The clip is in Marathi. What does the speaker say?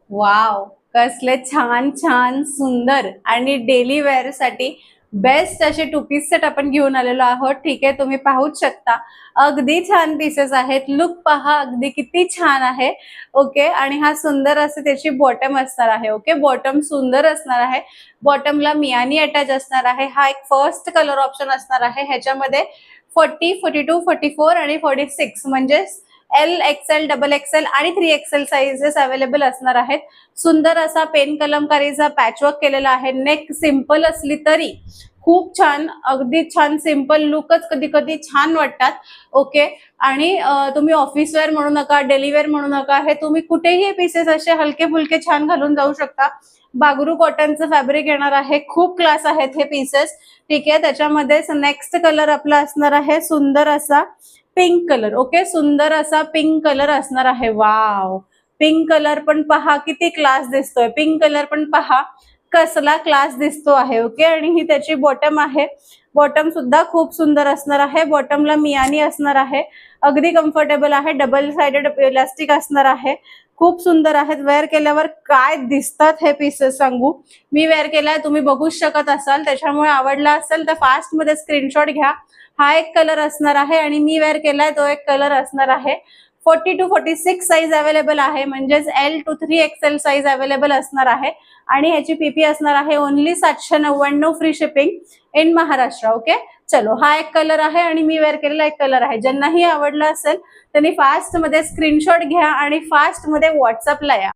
वाव, कसले छान छान सुंदर आणि डेली वेअर साठी बेस्ट असे टू पीस सेट आपण घेऊन आलेलो आहोत. ठीक आहे, तुम्ही पाहूच शकता. अगदी छान पीसेस आहेत. लुक पहा अगदी किती छान आहे. ओके, आणि हा सुंदर असे त्याची बॉटम असणार आहे. ओके, बॉटम सुंदर असणार आहे. बॉटमला मियानी अटॅच असणार आहे. हा एक फर्स्ट कलर ऑप्शन असणार आहे. ह्याच्यामध्ये 40, 42, 44 आणि 46 म्हणजे एल, एक्सेल, डबल एक्सेल आणि 3XL साइजेस अवेलेबल असणार आहेत. सुंदर असा पेन कलमकारीचा पॅचवर्क केलेला आहे. नेक सिंपल असली तरी खूप छान, अगदी छान सिंपल लुकच कधी कधी छान वाटतात. ओके, आणि तुम्ही ऑफिस वेअर म्हणू नका, डेली वेअर म्हणू नका, हे तुम्ही कुठेही पीसेस असे हलके फुलके छान घालून जाऊ शकता. बागरू कॉटनचं फॅब्रिक येणार आहे. खूप क्लास आहेत हे पीसेस. ठीक आहे, त्याच्यामध्ये नेक्स्ट कलर आपला असणार आहे सुंदर असा पिंक कलर. ओके, सुंदर असा पिंक कलर असणार आहे. वाव, पिंक कलर पण पहा किती क्लास दिसतोय. पिंक कलर पण पहा कसला क्लास दिसतो आहे. ओके, आणि ही त्याची बॉटम आहे. बॉटम सुद्धा खूप सुंदर असणार आहे. बॉटमला मियानी असणार आहे. अगदी कम्फर्टेबल आहे. डबल साइडेड इलास्टिक असणार आहे. खूप सुंदर आहेत. वेअर केल्यावर काय दिसतात हे पीसेस सांगू. मी वेअर केलाय, तुम्ही बघूच शकत असाल. त्याच्यामुळे आवडला असेल तर फास्ट मध्ये स्क्रीनशॉट घ्या. हा एक कलर असणार आहे आणि मी वेअर केलाय तो एक कलर असणार आहे. 40 टू 46 साईज अवेलेबल आहे, म्हणजेच L to 3XL size available असणार आहे. आणि ह्याची पीपी असणार आहे only 799 free shipping in Maharashtra. Okay, चलो, हा एक कलर आहे आणि मी वेअर केलेला एक कलर आहे. ज्यांनाही आवडला असेल त्यांनी फास्ट मध्ये स्क्रीनशॉट घ्या आणि फास्ट मध्ये व्हॉट्सअपला या.